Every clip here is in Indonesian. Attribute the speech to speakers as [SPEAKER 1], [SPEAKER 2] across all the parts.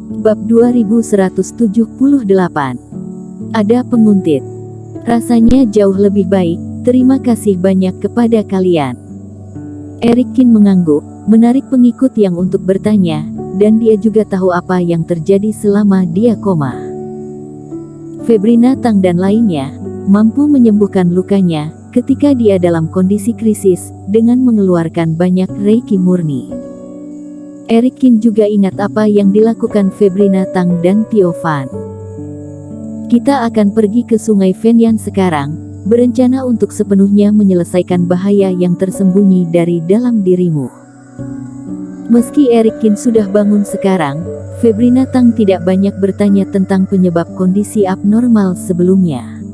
[SPEAKER 1] Bab 2178. Ada penguntit. Rasanya jauh lebih baik, terima kasih banyak kepada kalian. Erikin mengangguk, menarik pengikut yang untuk bertanya, dan dia juga tahu apa yang terjadi selama dia koma. Febrina Tang dan lainnya mampu menyembuhkan lukanya ketika dia dalam kondisi krisis dengan mengeluarkan banyak reiki murni. Erikin juga ingat apa yang dilakukan Febrina Tang dan Tio Fan. Kita akan pergi ke Sungai Fenyan sekarang, berencana untuk sepenuhnya menyelesaikan bahaya yang tersembunyi dari dalam dirimu. Meski Erikin sudah bangun sekarang, Febrina Tang tidak banyak bertanya tentang penyebab kondisi abnormal sebelumnya.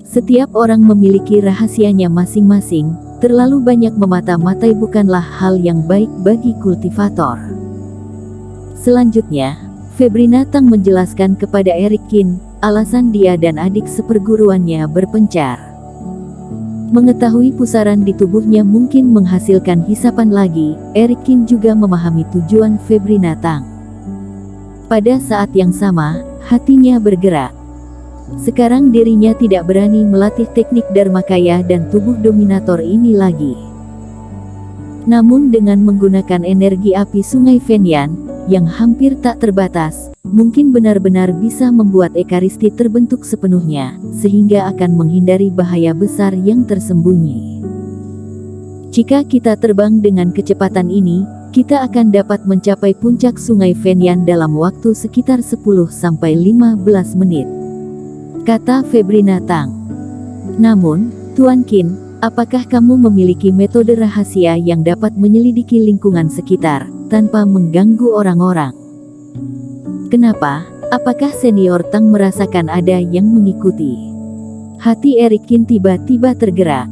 [SPEAKER 1] Setiap orang memiliki rahasianya masing-masing. Terlalu banyak memata-matai bukanlah hal yang baik bagi kultivator. Selanjutnya, Febrina Tang menjelaskan kepada Erikin alasan dia dan adik seperguruannya berpencar. Mengetahui pusaran di tubuhnya mungkin menghasilkan hisapan lagi, Erikin juga memahami tujuan Febrina Tang. Pada saat yang sama, hatinya bergerak. Sekarang dirinya tidak berani melatih teknik Dharmakaya dan tubuh dominator ini lagi. Namun dengan menggunakan energi api Sungai Fenyan, yang hampir tak terbatas, mungkin benar-benar bisa membuat Ekaristi terbentuk sepenuhnya, sehingga akan menghindari bahaya besar yang tersembunyi. Jika kita terbang dengan kecepatan ini, kita akan dapat mencapai puncak Sungai Fenyan dalam waktu sekitar 10-15 menit. Kata Febrina Tang. Namun, Tuan Qin, apakah kamu memiliki metode rahasia yang dapat menyelidiki lingkungan sekitar, tanpa mengganggu orang-orang? Kenapa? Apakah senior Tang merasakan ada yang mengikuti? Hati Erikin tiba-tiba tergerak.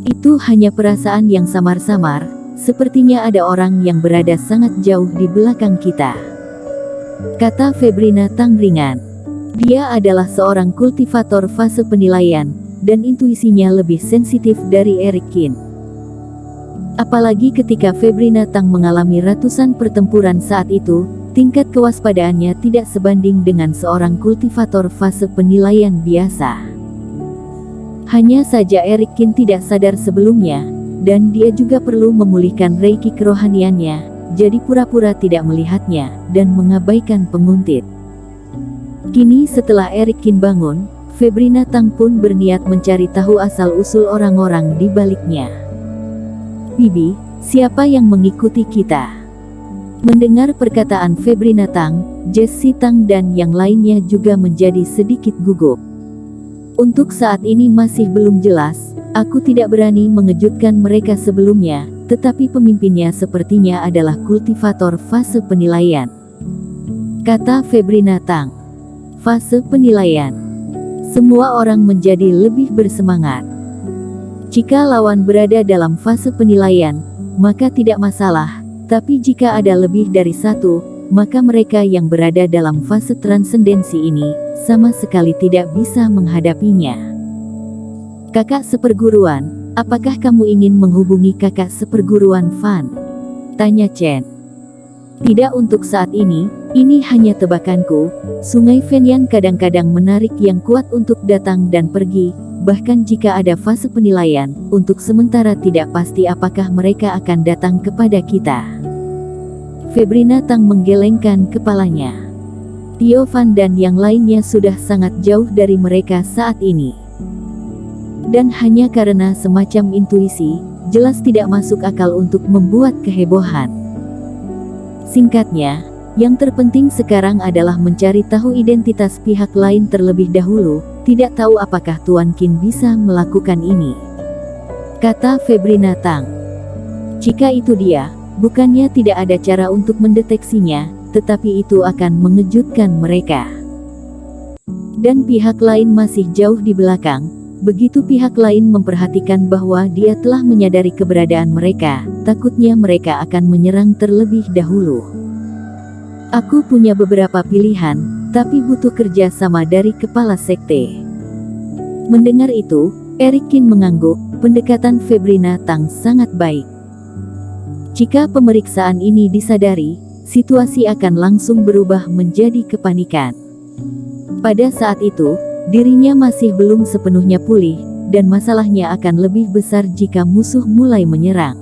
[SPEAKER 1] Itu hanya perasaan yang samar-samar, sepertinya ada orang yang berada sangat jauh di belakang kita. Kata Febrina Tang ringan. Dia adalah seorang kultivator fase penilaian, dan intuisinya lebih sensitif dari Erikin. Apalagi ketika Febrina Tang mengalami ratusan pertempuran saat itu, tingkat kewaspadaannya tidak sebanding dengan seorang kultivator fase penilaian biasa. Hanya saja Erikin tidak sadar sebelumnya, dan dia juga perlu memulihkan reiki kerohaniannya, jadi pura-pura tidak melihatnya, dan mengabaikan penguntit. Kini setelah Erikin bangun, Febrina Tang pun berniat mencari tahu asal-usul orang-orang di baliknya. Bibi, siapa yang mengikuti kita? Mendengar perkataan Febrina Tang, Jessie Tang dan yang lainnya juga menjadi sedikit gugup. Untuk saat ini masih belum jelas, aku tidak berani mengejutkan mereka sebelumnya, tetapi pemimpinnya sepertinya adalah kultivator fase penilaian. Kata Febrina Tang. Fase penilaian. Semua orang menjadi lebih bersemangat. Jika lawan berada dalam fase penilaian, maka tidak masalah, tapi jika ada lebih dari satu, maka mereka yang berada dalam fase transendensi ini, sama sekali tidak bisa menghadapinya. Kakak seperguruan, apakah kamu ingin menghubungi kakak seperguruan Fan? Tanya Chen. Tidak untuk saat ini hanya tebakanku. Sungai Fenyan kadang-kadang menarik yang kuat untuk datang dan pergi, bahkan jika ada fase penilaian, untuk sementara tidak pasti apakah mereka akan datang kepada kita. Febrina Tang menggelengkan kepalanya. Tio Fan dan yang lainnya sudah sangat jauh dari mereka saat ini. Dan hanya karena semacam intuisi, jelas tidak masuk akal untuk membuat kehebohan. Singkatnya, yang terpenting sekarang adalah mencari tahu identitas pihak lain terlebih dahulu, tidak tahu apakah Tuan Qin bisa melakukan ini. Kata Febrina Tang. Jika itu dia, bukannya tidak ada cara untuk mendeteksinya, tetapi itu akan mengejutkan mereka. Dan pihak lain masih jauh di belakang. Begitu pihak lain memperhatikan bahwa dia telah menyadari keberadaan mereka, takutnya mereka akan menyerang terlebih dahulu. Aku punya beberapa pilihan, tapi butuh kerja sama dari kepala sekte. Mendengar itu, Erikin mengangguk, pendekatan Febrina Tang sangat baik. Jika pemeriksaan ini disadari, situasi akan langsung berubah menjadi kepanikan. Pada saat itu, dirinya masih belum sepenuhnya pulih, dan masalahnya akan lebih besar jika musuh mulai menyerang.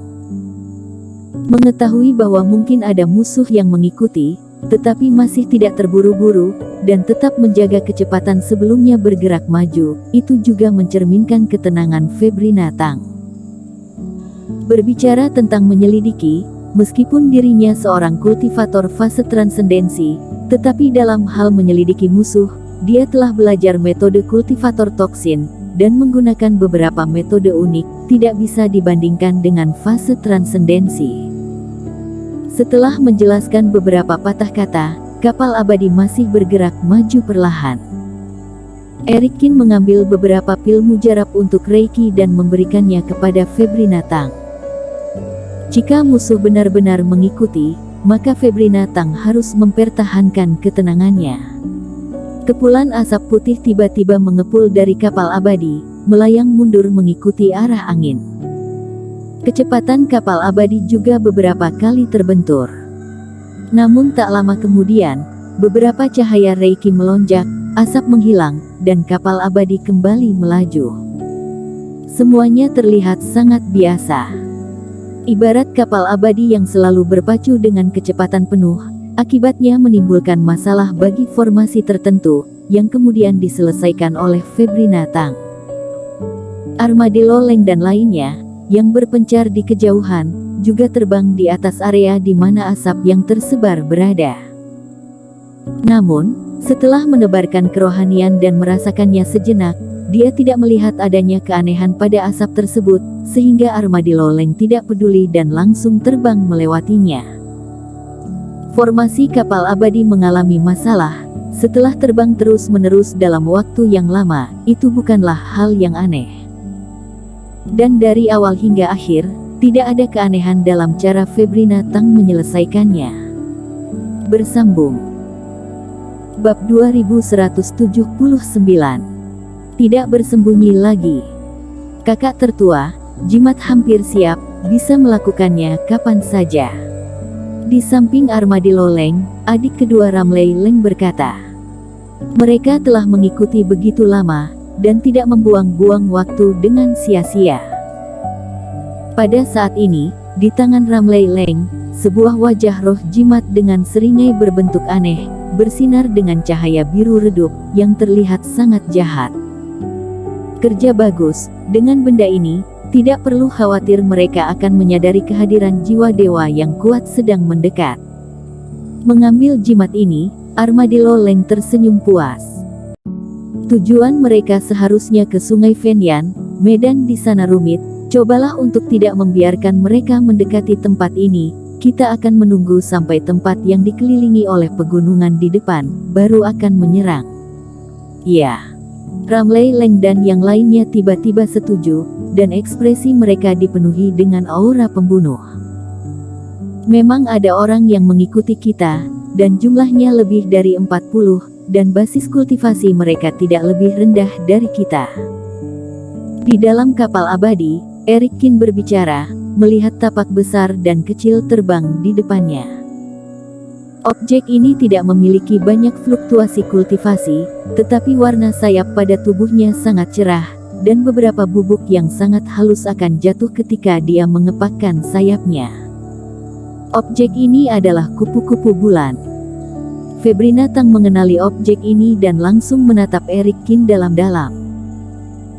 [SPEAKER 1] Mengetahui bahwa mungkin ada musuh yang mengikuti, tetapi masih tidak terburu-buru, dan tetap menjaga kecepatan sebelumnya bergerak maju, itu juga mencerminkan ketenangan Febrina Tang. Berbicara tentang menyelidiki, meskipun dirinya seorang kultivator fase transendensi, tetapi dalam hal menyelidiki musuh, dia telah belajar metode kultivator toksin, dan menggunakan beberapa metode unik, tidak bisa dibandingkan dengan fase transendensi. Setelah menjelaskan beberapa patah kata, kapal abadi masih bergerak maju perlahan. Erikin mengambil beberapa pil mujarab untuk Reiki dan memberikannya kepada Febrina Tang. Jika musuh benar-benar mengikuti, maka Febrina Tang harus mempertahankan ketenangannya. Kepulan asap putih tiba-tiba mengepul dari kapal abadi, melayang mundur mengikuti arah angin. Kecepatan kapal abadi juga beberapa kali terbentur. Namun tak lama kemudian, beberapa cahaya Reiki melonjak, asap menghilang, dan kapal abadi kembali melaju. Semuanya terlihat sangat biasa. Ibarat kapal abadi yang selalu berpacu dengan kecepatan penuh, akibatnya menimbulkan masalah bagi formasi tertentu, yang kemudian diselesaikan oleh Febrina Tang. Armadillo Leng dan lainnya, yang berpencar di kejauhan, juga terbang di atas area di mana asap yang tersebar berada. Namun, setelah menebarkan kerohanian dan merasakannya sejenak, dia tidak melihat adanya keanehan pada asap tersebut, sehingga Armadillo Leng tidak peduli dan langsung terbang melewatinya. Formasi kapal abadi mengalami masalah, setelah terbang terus-menerus dalam waktu yang lama, itu bukanlah hal yang aneh. Dan dari awal hingga akhir, tidak ada keanehan dalam cara Febrina Tang menyelesaikannya. Bersambung. Bab 2179. Tidak bersembunyi lagi. Kakak tertua, jimat hampir siap, bisa melakukannya kapan saja. Di samping Armadillo Leng, adik kedua Ramley Leng berkata, mereka telah mengikuti begitu lama, dan tidak membuang-buang waktu dengan sia-sia. Pada saat ini, di tangan Ramley Leng, sebuah wajah roh jimat dengan seringai berbentuk aneh, bersinar dengan cahaya biru redup, yang terlihat sangat jahat. Kerja bagus, dengan benda ini, tidak perlu khawatir mereka akan menyadari kehadiran jiwa dewa yang kuat sedang mendekat. Mengambil jimat ini, Armadillo Leng tersenyum puas. Tujuan mereka seharusnya ke Sungai Fenyan, medan di sana rumit, cobalah untuk tidak membiarkan mereka mendekati tempat ini, kita akan menunggu sampai tempat yang dikelilingi oleh pegunungan di depan, baru akan menyerang. Ya. Ramley Leng dan yang lainnya tiba-tiba setuju, dan ekspresi mereka dipenuhi dengan aura pembunuh. Memang ada orang yang mengikuti kita, dan jumlahnya lebih dari 40, dan basis kultivasi mereka tidak lebih rendah dari kita. Di dalam kapal abadi, Erikin berbicara, melihat tapak besar dan kecil terbang di depannya. Objek ini tidak memiliki banyak fluktuasi kultivasi, tetapi warna sayap pada tubuhnya sangat cerah, dan beberapa bubuk yang sangat halus akan jatuh ketika dia mengepakkan sayapnya. Objek ini adalah kupu-kupu bulan. Febrina Tang mengenali objek ini dan langsung menatap Erikin dalam-dalam.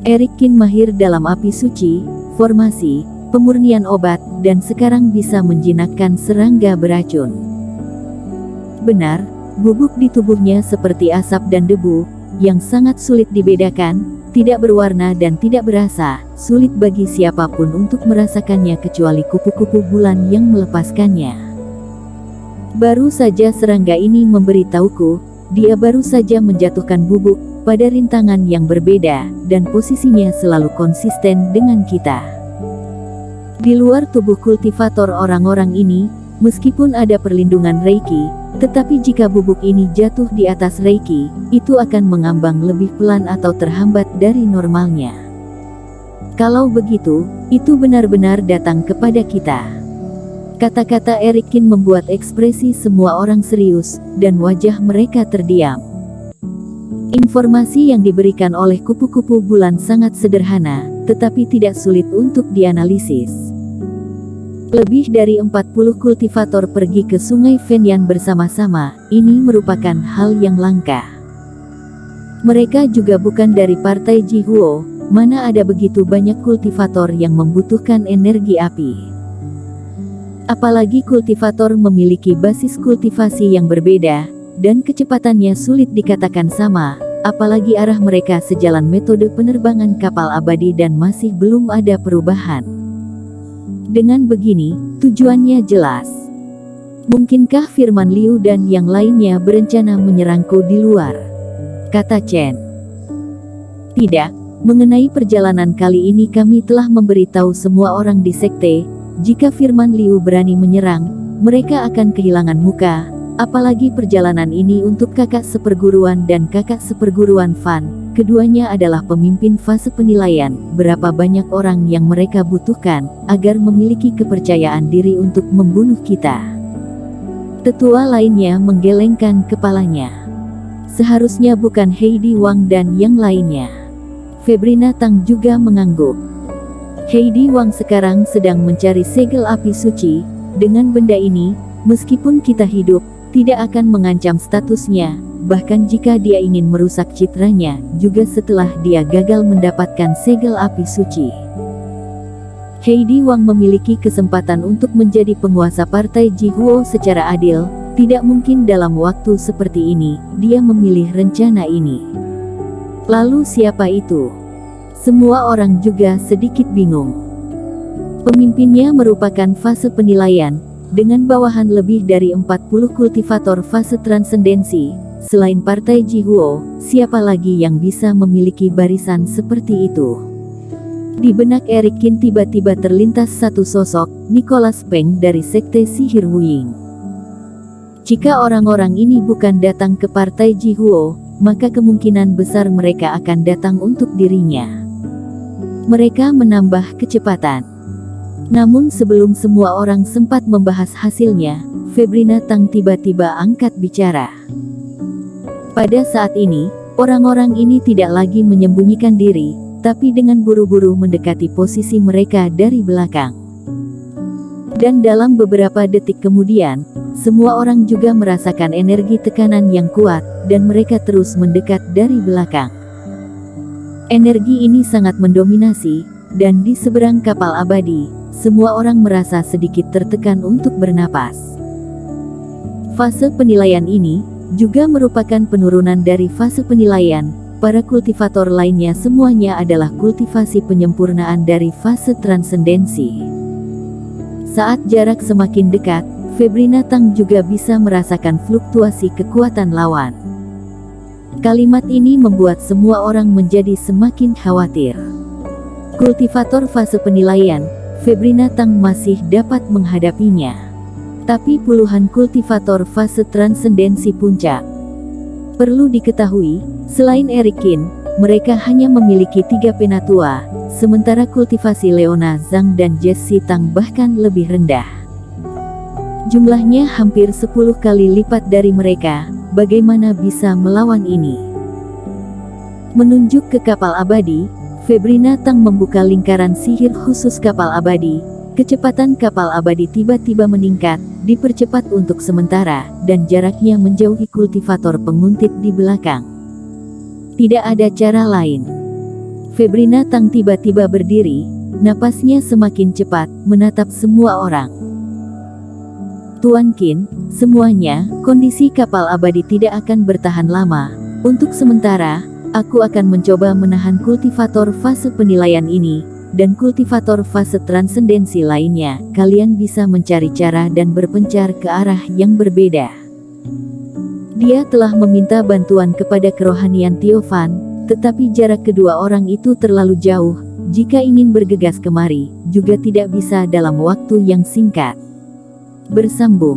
[SPEAKER 1] Erikin mahir dalam api suci, formasi, pemurnian obat, dan sekarang bisa menjinakkan serangga beracun. Benar, bubuk di tubuhnya seperti asap dan debu, yang sangat sulit dibedakan, tidak berwarna dan tidak berasa, sulit bagi siapapun untuk merasakannya kecuali kupu-kupu bulan yang melepaskannya. Baru saja serangga ini memberitahuku, dia baru saja menjatuhkan bubuk, pada rintangan yang berbeda, dan posisinya selalu konsisten dengan kita. Di luar tubuh kultivator orang-orang ini, meskipun ada perlindungan Reiki, tetapi jika bubuk ini jatuh di atas Reiki, itu akan mengambang lebih pelan atau terhambat dari normalnya. Kalau begitu, itu benar-benar datang kepada kita. Kata-kata Erikin membuat ekspresi semua orang serius, dan wajah mereka terdiam. Informasi yang diberikan oleh kupu-kupu bulan sangat sederhana, tetapi tidak sulit untuk dianalisis. Lebih dari 40 kultivator pergi ke Sungai Fenyan bersama-sama, ini merupakan hal yang langka. Mereka juga bukan dari partai Jihuo, mana ada begitu banyak kultivator yang membutuhkan energi api. Apalagi kultivator memiliki basis kultivasi yang berbeda, dan kecepatannya sulit dikatakan sama, apalagi arah mereka sejalan metode penerbangan kapal abadi dan masih belum ada perubahan. Dengan begini, tujuannya jelas. Mungkinkah Firman Liu dan yang lainnya berencana menyerangku di luar? Kata Chen. Tidak, mengenai perjalanan kali ini kami telah memberitahu semua orang di sekte, jika Firman Liu berani menyerang, mereka akan kehilangan muka, apalagi perjalanan ini untuk kakak seperguruan dan kakak seperguruan Fan. Keduanya adalah pemimpin fase penilaian, berapa banyak orang yang mereka butuhkan, agar memiliki kepercayaan diri untuk membunuh kita. Tetua lainnya menggelengkan kepalanya. Seharusnya bukan Heidi Wang dan yang lainnya. Febrina Tang juga mengangguk. Heidi Wang sekarang sedang mencari segel api suci. Dengan benda ini, meskipun kita hidup, tidak akan mengancam statusnya. Bahkan jika dia ingin merusak citranya, juga setelah dia gagal mendapatkan segel api suci. Heidi Wang memiliki kesempatan untuk menjadi penguasa partai Jihuo secara adil, tidak mungkin dalam waktu seperti ini, dia memilih rencana ini. Lalu siapa itu? Semua orang juga sedikit bingung. Pemimpinnya merupakan fase penilaian, dengan bawahan lebih dari 40 kultivator fase transendensi. Selain partai Jihuo, siapa lagi yang bisa memiliki barisan seperti itu? Di benak Erikin tiba-tiba terlintas satu sosok, Nicholas Peng dari sekte sihir Wuying. Jika orang-orang ini bukan datang ke partai Jihuo, maka kemungkinan besar mereka akan datang untuk dirinya. Mereka menambah kecepatan. Namun sebelum semua orang sempat membahas hasilnya, Febrina Tang tiba-tiba angkat bicara. Pada saat ini, orang-orang ini tidak lagi menyembunyikan diri, tapi dengan buru-buru mendekati posisi mereka dari belakang. Dan dalam beberapa detik kemudian, semua orang juga merasakan energi tekanan yang kuat, dan mereka terus mendekat dari belakang. Energi ini sangat mendominasi, dan di seberang kapal abadi, semua orang merasa sedikit tertekan untuk bernapas. Fase penilaian ini juga merupakan penurunan dari fase penilaian. Para kultivator lainnya semuanya adalah kultivasi penyempurnaan dari fase transendensi. Saat jarak semakin dekat, Febrina Tang juga bisa merasakan fluktuasi kekuatan lawan. Kalimat ini membuat semua orang menjadi semakin khawatir. Kultivator fase penilaian, Febrina Tang masih dapat menghadapinya. Tapi puluhan kultivator fase transendensi puncak. Perlu diketahui, selain Erikin, mereka hanya memiliki 3 penatua, sementara kultivasi Leona Zhang dan Jessie Tang bahkan lebih rendah. Jumlahnya hampir 10 kali lipat dari mereka, bagaimana bisa melawan ini? Menunjuk ke kapal abadi, Febrina Tang membuka lingkaran sihir khusus kapal abadi. Kecepatan kapal abadi tiba-tiba meningkat, dipercepat untuk sementara, dan jaraknya menjauhi kultivator penguntit di belakang. Tidak ada cara lain. Febrina Tang tiba-tiba berdiri, napasnya semakin cepat, menatap semua orang. Tuan Qin, semuanya, kondisi kapal abadi tidak akan bertahan lama. Untuk sementara, aku akan mencoba menahan kultivator fase penilaian ini, dan kultivator fase transendensi lainnya. Kalian bisa mencari cara dan berpencar ke arah yang berbeda. Dia telah meminta bantuan kepada kerohanian Tiofan, tetapi jarak kedua orang itu terlalu jauh. Jika ingin bergegas kemari, juga tidak bisa dalam waktu yang singkat. Bersambung.